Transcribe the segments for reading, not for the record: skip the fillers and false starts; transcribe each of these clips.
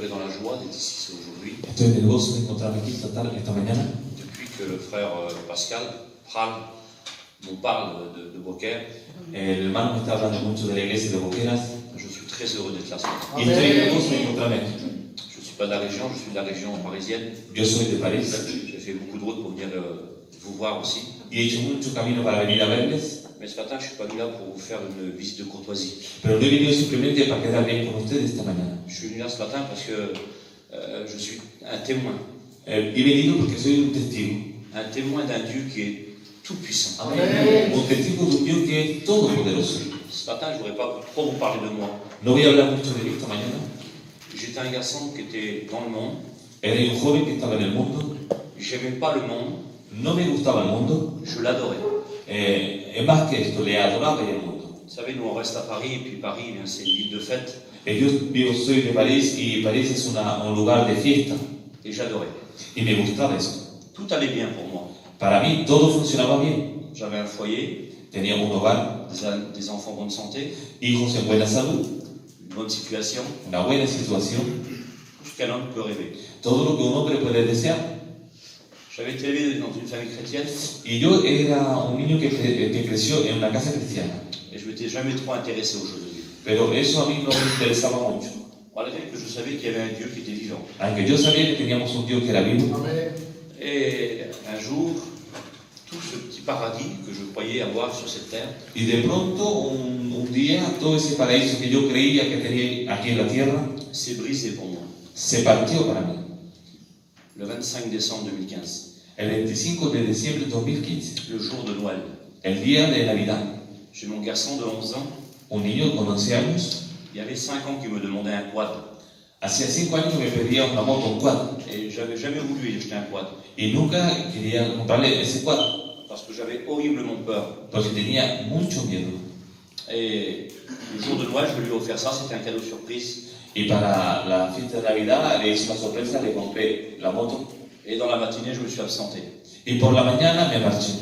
Dans la joie d'être ici aujourd'hui. Estoy en el gozo de encontrarme aquí esta mañana. Depuis que le frère Pascal nous parle de Beaucaire, El hermano me está hablando mucho de la iglesia de Boqueras je suis très heureux d'être là ce matin. y estoy en el gozo de encontrarme aquí. Je ne suis pas de la région, je suis de la région parisienne. Yo soy de París J'ai fait beaucoup de route pour venir vous voir aussi. y he hecho mucho camino para venir a verles, Mais ce matin, je ne suis pas venu là pour vous faire une visite de courtoisie. pero no he venido simplemente para quedar bien con ustedes esta mañana. Je suis venu là ce matin parce que je suis un témoin. He venido porque soy un testigo. Un témoin d'un Dieu qui est tout puissant. Amén. Un testigo de un Dios que es todopoderoso. Ce matin, je ne voudrais pas trop vous parler de moi. No voy a hablar mucho de mí esta mañana. J'étais un garçon qui était dans le monde. Era un joven que estaba en el mundo. J'aimais pas le monde, No me gustaba el mundo. je l'adorais. Es más que esto, le adoraba el mundo. Vous savez, nous on reste à Paris, et puis Paris, c'est une ville de fête, Yo soy de París y París es un lugar de fiesta et j'adorais. y me gustaba eso. Tout allait bien pour moi. Para mí todo funcionaba bien. J'avais un foyer, Teníamos un hogar, des enfants en bonne santé, hijos en buena salud, une bonne situation, una buena situación, tout ce qu'un homme peut rêver. todo lo que un hombre puede desear. J'avais été élevé dans une famille chrétienne, Y yo era un niño que creció en una casa cristiana, et je m'étais jamais trop intéressé aux choses de Dieu. pero eso a mí no me interesaba mucho. Malgré que je savais qu'il y avait un Dieu qui était vivant. Aunque yo sabía que teníamos un Dios que era vivo, Et un jour, tout ce petit paradis que je croyais avoir sur cette terre, y de pronto un día todo ese paraíso que yo creía que tenía aquí en la tierra s'est brisé pour moi. se partió para mí. Le 25 décembre 2015, El 25 de diciembre de 2015, le jour de Noël. el día de Navidad, J'ai mon garçon de 11 ans. un niño con 11 años, Il y avait 5 ans qui me demandait un quad. hacía 5 años que me pedía una moto, un quad, Et j'avais jamais voulu lui acheter un quad. y nunca quería comprarle ese quad, Parce que j'avais horriblement peur. porque tenía mucho miedo. Et le jour de Noël, je lui ai offert ça, c'était un cadeau surprise. Y para la fiesta de Navidad le hice una sorpresa, le compré la moto, Et dans la matinée, je me suis absenté. y por la mañana me marché.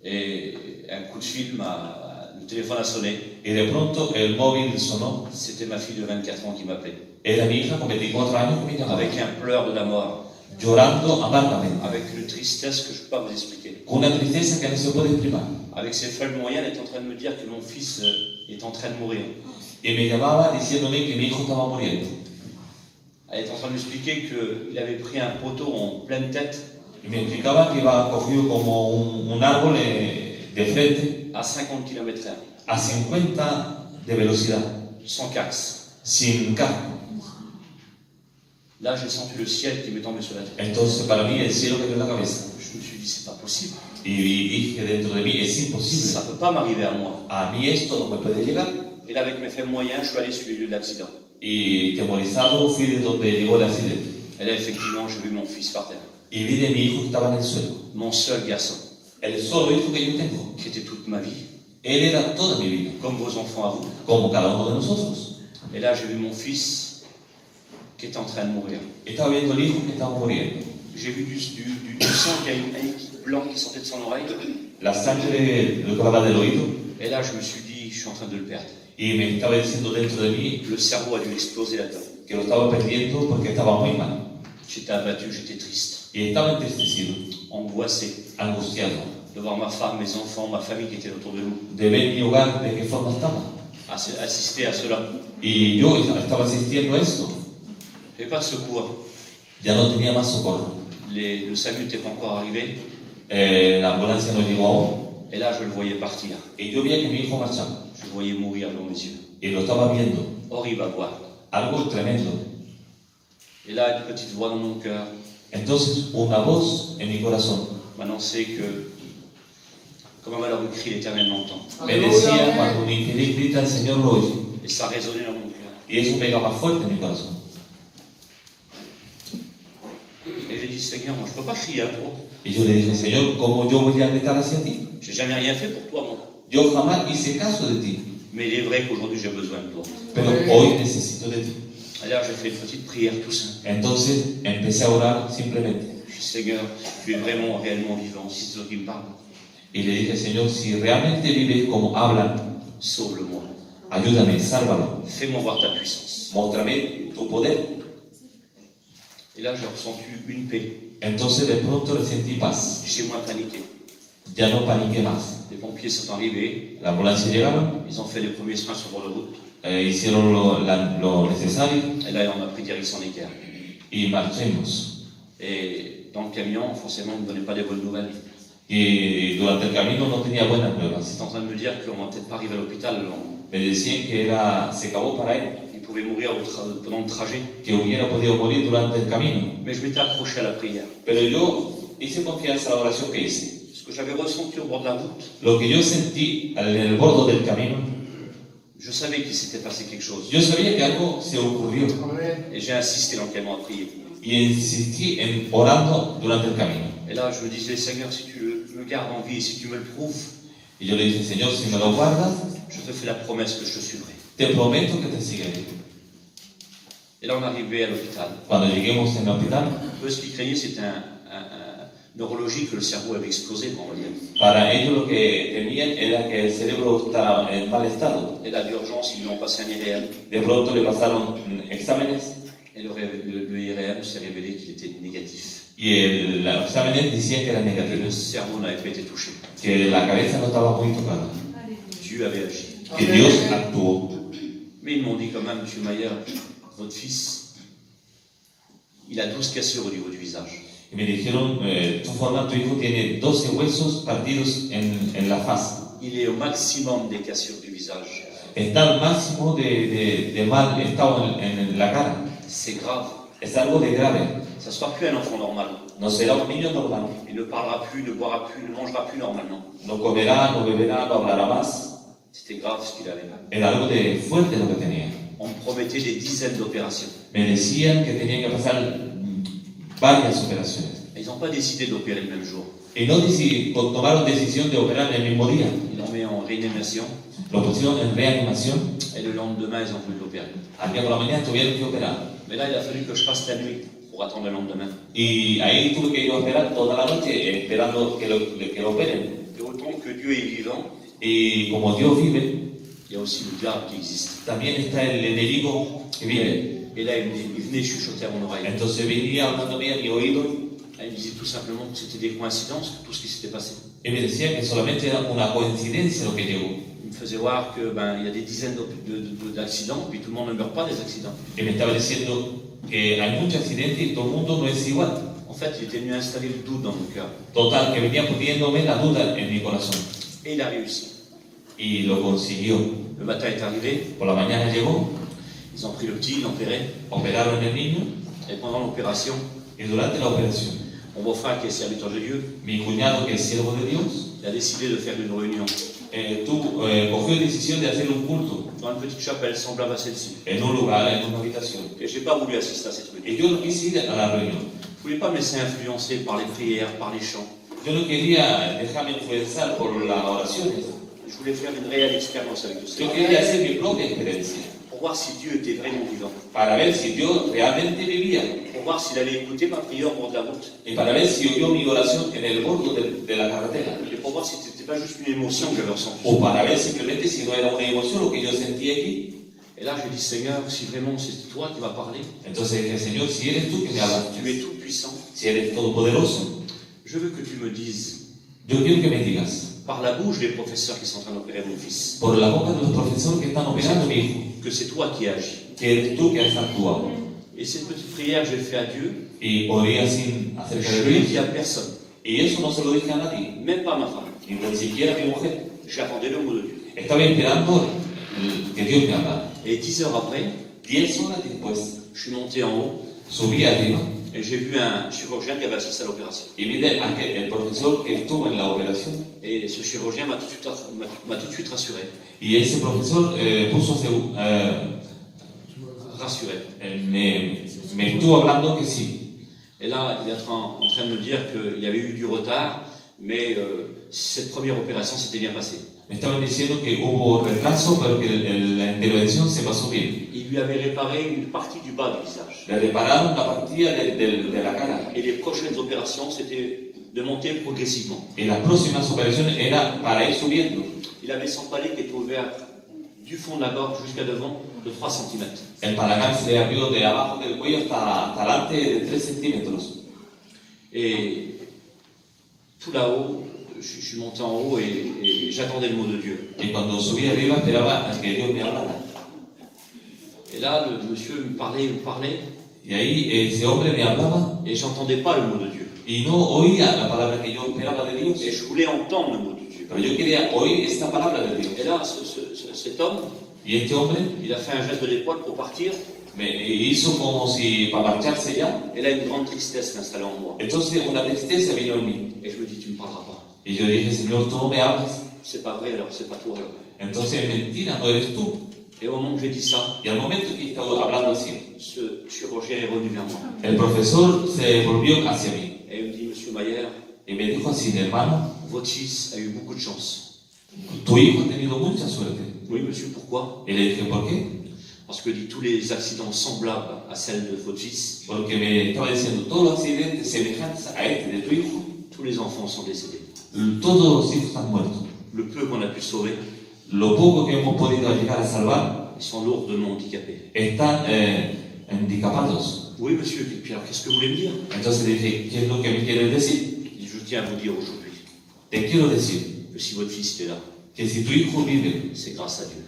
Et un coup de fil, le téléphone a sonné. Y de pronto el móvil sonó, C'était ma fille de 24 ans qui m'appelait. era mi hija con 24 años que me llamaba, Avec un pleur de la mort. llorando amargamente, Avec une tristesse que je ne peux pas vous expliquer. con una tristeza que no se puede exprimir. Avec ses faibles moyens, elle est en train de me dire que mon fils est en train de mourir. Y me llamaba diciéndome que mi hijo estaba muriendo. Elle est en train de m'expliquer qu'il avait pris un poteau en pleine tête Y me explicaba que iba cogido como un árbol de frente à 50 km/h, a 50 de velocidad, sans caxe. sin casco. Là, j'ai senti le ciel qui m'est tombé sur la tête. Entonces para mí el cielo cayó en la cabeza. Je me suis dit, c'est pas possible. Y dije dentro de mí, es imposible. Ça peut pas m'arriver à moi. A mí esto no me puede llegar. Et là, avec mes faibles moyens, je suis allé sur le lieu de l'accident. Y temorizado fui de donde llegó el accidente. Et là, effectivement, j'ai vu mon fils par terre. Y vi de mi hijo que estaba en el suelo. Mon seul garçon, El solo hijo que yo tengo. qui était toute ma vie, Él era toda mi vida, comme vos enfants à vous. como cada uno de nosotros. Et là, j'ai vu mon fils qui était en train de mourir. Estaba viendo el hijo que estaba muriendo. J'ai vu du sang qui a une haie blanc qui sortait de son oreille. La sangre le colaba del oído. Et là, je me suis dit, je suis en train de le perdre. Y me estaba diciendo dentro de mí Le cerveau a dû exploser là-dedans. que lo estaba perdiendo porque estaba muy mal. J'étais abattu, j'étais triste, Y estaba entristecido, angoissé angustiado, de voir ma femme, mes enfants, ma famille qui était autour de nous, de ver mi hogar de qué forma estaba. assister à cela. Y yo estaba asistiendo a esto. Je n'avais pas de secours. Ya no tenía más socorro. Le SAMU n'était pas encore arrivé. La ambulancia no llegó aún. Et là, je le voyais partir. Y yo veía que mi hijo marchaba. Je le voyais mourir devant mes yeux. Y lo estaba viendo. Horrible à voir. Algo tremendo. Et là, une petite voix dans mon cœur Entonces, una voz en mi corazón m'annonçait que, comme un malheureux crie, l'Éternel m'entend. me decía, cuando un infeliz grita, el Señor lo oye. Et ça résonnait dans mon cœur. Y eso pega más fuerte en mi corazón. Et j'ai dit, Seigneur, moi, je ne peux pas crier à toi. Y yo le dije, Señor, ¿cómo yo voy a gritar hacia ti? J'ai jamais rien fait pour toi, moi. Yo jamás hice caso de ti, Mais il est vrai qu'aujourd'hui, j'ai besoin de toi. pero hoy necesito de ti. Alors, j'ai fait une petite prière tout simple. Entonces empecé a orar simplemente. Je dis, Seigneur, tu es vraiment, réellement vivant, si c'est toi qui me parles. Y le dije, Señor, si realmente vives como hablan, Sauve-le-moi. ayúdame, sálvalo. Fais-moi voir ta puissance. Muéstrame tu poder. Et là, j'ai ressenti une paix. Entonces de pronto sentí paz. J'ai moins paniqué. Ya no paniqué más. Les pompiers sont arrivés. La ambulancia llegaron, Ils ont fait les premiers soins sur bord de route. hicieron lo necesario Et là, on a pris direction des guerres. y marchemos. Et dans le camion, forcément, on ne me donnait pas des bonnes nouvelles. Y durante el camino no tenía buenas nuevas. C'est en train de me dire qu'on va peut-être pas arriver à l'hôpital. Me decían que se acabó para él, Il pouvait mourir pendant le trajet. que hubiera podido morir durante el camino. Mais je m'étais accroché à la prière. Pero yo hice confianza a la oración que hice. Ce que j'avais ressenti au bord de la route, Lo que yo sentí en el borde del camino, je savais qu'il s'était passé quelque chose. yo sabía que algo se ocurrió Et j'ai insisté dans le camion à prier. y insistí en orando durante el camino. Et là, je me disais, Seigneur, si tu me gardes en vie, si tu me le prouves, Y yo le dije, Señor, si me lo guardas, je te fais la promesse que je te suivrai. te prometo que te seguiré. Et là, on arrivait à l'hôpital. Cuando lleguemos en el hospital, Eux, ce qu'ils craignaient, c'était un neurologie que le cerveau avait explosé, on va dire. para ellos lo que temían era que el cerebro estaba en mal estado. Et là, d'urgence, ils lui ont passé un IRM. De pronto le pasaron exámenes Et le IRM s'est révélé qu'il était négatif. y los exámenes decían que era Que le negativo, cerveau n'avait pas été touché. que la cabeza no estaba muy tocada, Dieu avait agi. que Dios actuó. Mais ils m'ont dit quand même, M. Mayer, votre fils, il a 12 cassures au niveau du visage. Y me dijeron, de todas formas, tu hijo tiene 12 huesos partidos en la faz. Il est au maximum des cassures du visage. Está al máximo de mal estado en la cara. C'est grave. Es algo de grave. Ça ne sera plus un enfant normal. No será un niño normal. Il ne parlera plus, ne boira plus, ne mangera plus normalement. No comerá, no beberá, no hablará más. C'était grave ce qu'il avait. Era algo de fuerte lo que tenía. On me promettait des dizaines d'opérations. Me decían que tenían que pasar varias operaciones. Et ils n'ont pas décidé d'opérer le même jour. Y no tomaron decisión de operar el mismo día. Ils l'ont mis en réanimation Lo pusieron en reanimación. et le lendemain, ils ont voulu l'opérer. Al día por la mañana tuvieron que operar. Mais là, il a fallu que je passe la nuit pour attendre le lendemain. Y ahí tuve que ir a operar toda la noche esperando que lo operen. Et autant que Dieu est vivant, Y como Dios vive, il y a aussi le diable qui existe. también está el enemigo que vive. Et là, il venait chuchoter à mon oreille. Entonces venía hablándome a mi oído Il me disait tout simplement que c'était des coïncidences, tout ce qui s'était passé. y me decía que solamente era una coincidencia lo que llegó. Il me faisait voir que il y a des dizaines d'accidents, puis tout le monde ne meurt pas des accidents. Y me estaba diciendo que hay muchos accidentes y todo el mundo no es igual. En fait, il était venu installer le doute dans mon cœur. Total, que venía poniéndome la duda en mi corazón. Et il a réussi. Y lo consiguió. Le matin est arrivé, Por la mañana llegó, ils ont pris le petit, ils l'opéraient. operaron el niño Et pendant l'opération, y durante la operación, mon beau-frère, qui est serviteur de Dieu, mi cuñado, que es siervo de Dios, il a décidé de faire une réunion cogió decisión de hacer un culto dans une petite chapelle semblable à celle-ci. en un lugar, en una habitación. Et je n'ai pas voulu assister à cette réunion. Y yo no quise ir a la reunión. Je ne voulais pas me laisser influencer par les prières, par les chants. Yo no quería dejarme influenciar por las oraciones. Je voulais faire une réelle expérience avec le Yo Seigneur. quería hacer mi propia experiencia Pour voir si Dieu était vraiment vivant. para ver si Dios realmente vivía Pour voir s'il allait écouter ma prière au bord de la route. y para ver si oyó mi oración en el borde de la carretera Et pour voir si ce n'était pas juste une émotion que j'avais ressentie. o para ver simplemente si no era una emoción lo que yo sentí aquí. Et là, je dis, Seigneur, si vraiment c'est toi qui vas parler, Entonces dije, Señor, si eres tú que me hablas, tu es tout puissant, si eres todopoderoso, je veux que tu me dises, yo quiero que me digas par la bouche des professeurs qui sont en train d'opérer mon fils, por la boca de los profesores que están operando a mi hijo, que c'est toi qui agis. que eres tú que has actuado. Et cette petite prière, je l'ai fait à Dieu, Y oré así acerca je de ne l'ai dit Dios. à personne, Y eso no se lo dije a nadie, même pas à ma femme. ni siquiera a mi mujer. J'attendais le mot de Dieu. Estaba esperando que Dios me hablara. Et 10 heures après, 10 horas después, je suis monté en haut subí arriba et j'ai vu un chirurgien qui avait assisté à l'opération. y vi el profesor que estuvo en la operación. Et ce chirurgien m'a tout de suite rassuré. Y ese profesor Rassuré. me estuvo hablando que sí. Et là, il est en train de me dire qu'il y avait eu du retard, mais cette première opération s'était bien passée. Me estaban diciendo que hubo retraso, pero que la intervención se pasó bien. Il lui avait réparé une partie du bas du visage. Le repararon la partida de la cara. Et les prochaines opérations, c'était de monter progressivement. Y las próximas operaciones era para ir subiendo. Il avait son palais qui était ouvert du fond de la gorge jusqu'à devant de 3 cm. El palangán se le abrió de abajo del cuello hasta adelante de 3 centímetros. Et tout là-haut, je suis monté en haut et j'attendais le mot de Dieu. Y cuando subí arriba esperaba a que Dios me hablara. Et là, le monsieur me parlait. Y ahí ese hombre me hablaba Et j'entendais pas le mot de Dieu. y no oía la palabra que yo esperaba de Dios. Et je voulais entendre le mot de Dieu. Pero yo quería oír esta palabra de Dios. Et là, cet homme, Y este hombre il a fait un geste de l'épaule pour partir. me hizo como si para marcharse ya. Et là, une grande tristesse s'installait en moi. Entonces una tristeza vino en mí. Et je me dis, tu ne me parleras pas. Y yo dije, Señor, tú no me hablas. C'est pas vrai, alors c'est pas toi. Alors. Entonces, mentira, no eres tú. Et au moment que j'ai dit ça, Y al momento que estaba hablando así, ce chirurgien est revenu vers moi. el profesor se volvió hacia mí Et il me dit, Monsieur Mayer, y me dijo así, hermano, votre fils a eu beaucoup de chance. tu hijo ha tenido mucha suerte. Oui, monsieur, pourquoi? Y le dije, ¿por qué? Parce que dit tous les accidents semblables à celle de votre fils, Porque me estaba diciendo, todos los accidentes semejantes a este de tu hijo, tous les enfants sont décédés. todos los hijos están muertos. Le peu qu'on a pu sauver, Lo poco que hemos podido llegar a salvar, ils sont lourdement handicapés. están handicapados. Oui, monsieur, et puis alors qu'est-ce que vous voulez me dire? Entonces le dije, ¿qué es lo que me quieres decir? Il dit, je tiens à vous dire aujourd'hui Te quiero decir que si votre fils est là, que si tu hijo vive, c'est grâce à Dieu.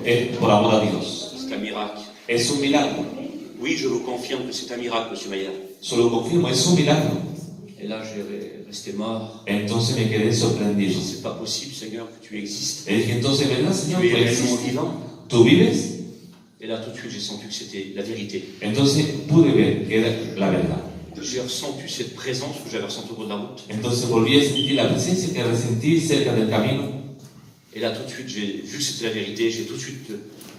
es por amor a Dios. C'est un miracle. Es un milagro. Oui, je vous confirme que c'est un miracle, monsieur Mayer. Solo confirmo, es un milagro. Et là, j'ai resté mort. Entonces me quedé sorprendido. C'est pas possible, Seigneur, que tu existes. Le dije, entonces, ¿verdad, Señor? Tu es ¿Tú réellement existes? vivant. ¿Tú vives? Et là, tout de suite, j'ai senti que c'était la vérité. Entonces pude ver que era la verdad. J'ai ressenti cette présence que j'avais ressentie au cours de la route. Entonces volví a sentir la presencia que resentí cerca del camino. Et là, tout de suite, j'ai vu que c'était la vérité. J'ai tout de suite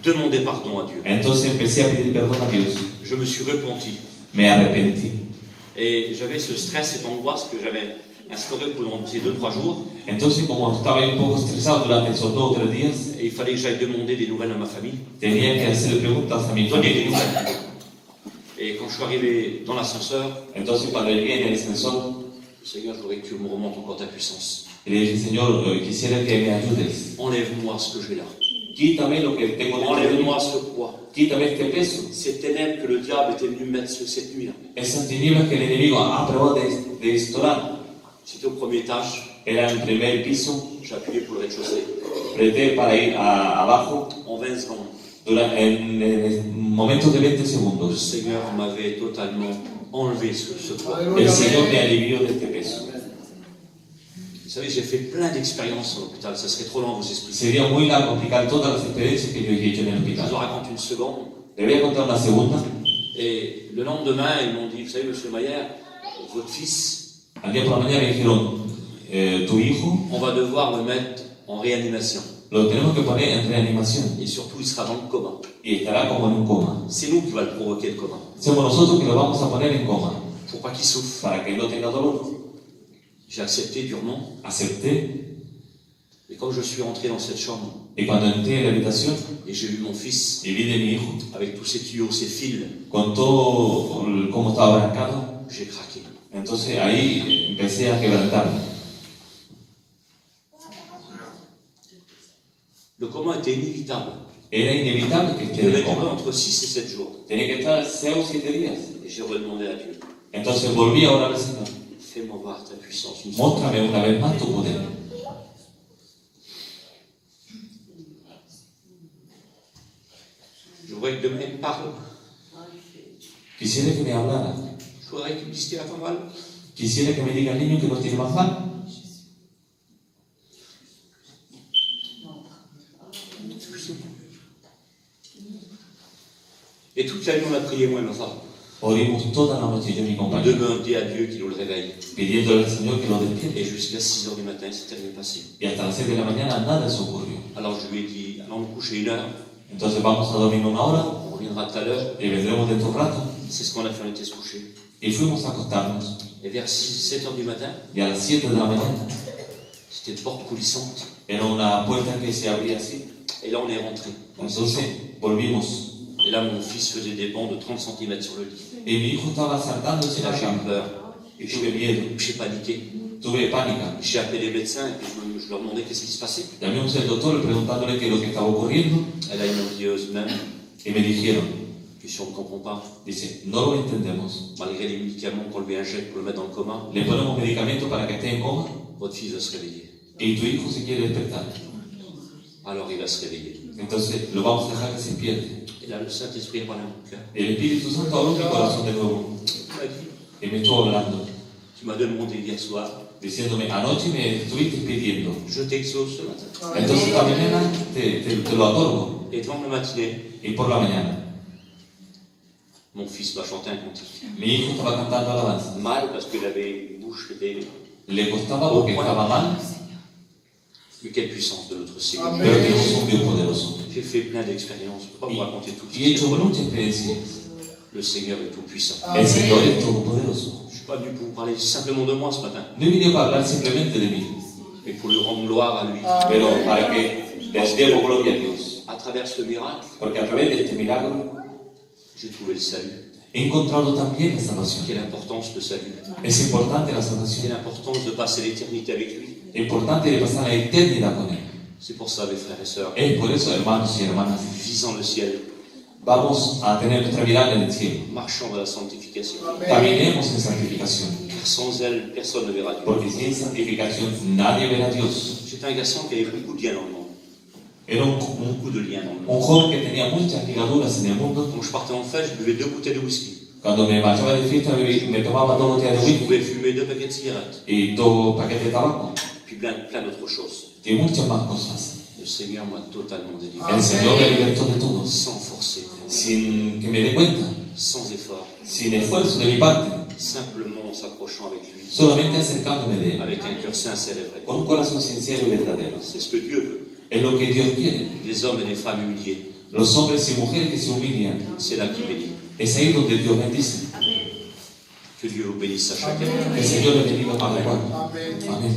demandé pardon à Dieu. Entonces empecé a pedir perdón a Dios. Je me suis repenti. Me arrepentí. Et j'avais ce stress, cette angoisse que j'avais instauré pendant ces 2-3 jours. Entonces, como estaba un poco estresado durante esos 2 o 3 días, Et il fallait que j'aille demander des nouvelles à ma famille. tenía que hacerle preguntas a mi Donner des familia. nouvelles. Et quand je suis arrivé dans l'ascenseur, Entonces, cuando llegué en el ascensor, Seigneur, je voudrais que tu me remontes encore ta puissance. le dije, Señor, quisiera que me ayudes. Enlève-moi ce que j'ai là. Quítame lo que tengo dentro de mí. Enlève-moi ce poids. Quítame este peso. Ces ténèbres que le diable était venu mettre cette nuit-là. Esas tinieblas que el enemigo ha probado de instaurar. C'était au premier étage. Era en el primer piso. J'ai appuyé pour le rez-de-chaussée. Apreté para ir abajo En 20 secondes, en momentos de 20 le segundos. Seigneur m'avait totalement enlevé ce poids. El Señor me alivió de este peso. Vous savez, j'ai fait plein d'expériences en hôpital. Ça serait trop long à vous expliquer. Sería muy largo explicar todas las experiencias que yo he hecho en el Je vous en hospital. raconte une seconde. Le voy a contar una segunda. Et le lendemain, ils m'ont dit, vous savez, monsieur Mayer, votre fils, Al día por la mañana me dijeron, tu hijo on va devoir le mettre en réanimation. lo tenemos que poner en reanimación Et surtout, il sera dans le coma. y estará como en un coma. C'est nous qui va le provoquer, le coma. Somos nosotros que lo vamos a poner en coma Pour pas qu'il souffre. para que no tenga dolor. J'ai accepté durement. Acepté Et quand je suis rentré dans cette chambre, y cuando entré en la habitación et j'ai vu mon fils, y vi de mi hijo avec tous ces tuyaux, ces fils, con todo cómo estaba arrancado, j'ai craqué. entonces ahí empecé a quebrantarme. Le coma était inévitable. Era inevitable que Il esté en devait el durer coma. entre 6 et 7 jours. Tenía que estar 6 o 7 días. Et j'ai redemandé à Dieu, Entonces volví a orar al Señor. fais-moi voir ta puissance. Móstrame una vez más tu poder. Je voudrais que demain il me parle. Quisiera que me hablara. Je voudrais qu'il me dise qu'il a pas mal. Quisiera que me diga al niño que no tiene más mal. Et toute la nuit, on a prié, moi et ma femme. Orimos toda la noche yo y mi On compañero, demandait à Dieu qu'il nous le réveille. pidiéndole al Señor que lo despierte. Et jusqu'à 6 heures du matin, c'était rien passé. Y hasta las 6 de la mañana nada se ocurrió. Alors je lui ai dit, allons nous coucher 1 heure, Entonces vamos a dormir una hora on reviendra tout à l'heure. y vendremos dentro de un rato. C'est ce qu'on a fait, on était se coucher. Y fuimos a acostarnos. Et vers 7 heures du matin, Y a las 7 de la mañana c'était une porte coulissante. era una puerta que se abría así. Et là, on est rentré. Entonces volvimos. Et là, mon fils faisait des bonds de 30 cm sur le lit. Y mi hijo estaba saltando Et en là, la j'ai eu cama. peur. Y tuve miedo. J'ai paniqué. tuve pánico. J'ai appelé les médecins et puis je leur demandais qu'est-ce qui se passait. Llamamos al doctor preguntándole qué es lo que estaba ocurriendo Et là, ils m'ont dit eux-mêmes, y me dijeron, puis on ne comprend pas. dice, no lo entendemos. Malgré les médicaments qu'on lui injecte pour le mettre dans le coma, Le ponemos medicamentos para que esté en coma votre fils va se réveiller. y tu hijo se quiere despertar. Alors il va se réveiller. Entonces lo vamos a dejar que se despierte. Et là, le Saint-Esprit a parlé à mon cœur. El Espíritu Santo habló en mi corazón de nuevo Il m'a dit, y me estuvo hablando, tu m'as demandé hier soir, diciéndome, anoche me estuviste pidiendo. je t'exauce ce matin. Entonces esta mañana te lo otorgo. Et dans la matinée, Y por la mañana, mon fils va chanter un cantique. mi hijo estaba cantando alabanza. Mal parce qu'il avait une bouche qui était... Le costaba porque estaba mal, Mais quelle puissance de notre Seigneur. pero tenemos un Dios poderoso. J'ai fait plein d'expériences, je ne peux pas vous raconter tout. Y he hecho muchas experiencias. Le Seigneur est tout puissant. El Señor es todopoderoso. Je ne suis pas venu pour vous parler simplement de moi ce matin, No he venido para hablar simplemente de mí, mais pour lui rendre gloire à lui. pero para que les demos gloria a Dios. À travers ce miracle, Porque a través de este milagro j'ai trouvé le salut. he encontrado también la salvación. Quelle importance le salut. Es importante la Quelle salvación. importance de passer l'éternité avec lui. Es importante de pasar la eternidad con Él. C'est pour ça, mes frères et sœurs, Es por eso, hermanos y hermanas, visant le ciel, vamos a tener nuestra mirada en el cielo. marchant dans la sanctification. Caminemos en santificación. Car sans elle, personne ne verra Dieu. Porque sin santificación nadie verá a Dios. J'étais un garçon qui avait beaucoup de liens dans le monde. Era Beaucoup de liens dans le monde. un joven que tenía muchas ligaduras en el mundo. Quand je partais en fête, je buvais 2 bouteilles de whisky. Cuando me marchaba de fiesta me tomaba 2 botellas de Je whisky pouvais fumer 2 paquets de cigarettes. y 2 paquetes de tabaco Puis plein d'autres choses. y muchas más cosas. Le Seigneur m'a totalement délivré. El Señor me libertó de todo, Sans forcer, sin que me dé cuenta, sans effort. sin esfuerzo de mi parte, Simplement en s'approchant avec lui. solamente acercándome de Él, Avec un cœur sincère et vrai. con un corazón sincero y verdadero. C'est ce que Dieu veut. Es lo que Dios quiere. Des hommes et des femmes humiliés. Los hombres y mujeres que se humillan, C'est là qu'il bénit. es ahí donde Dios bendice. Que Dieu vous bénisse à chacun. Que el Señor le bendiga para igual. Amén.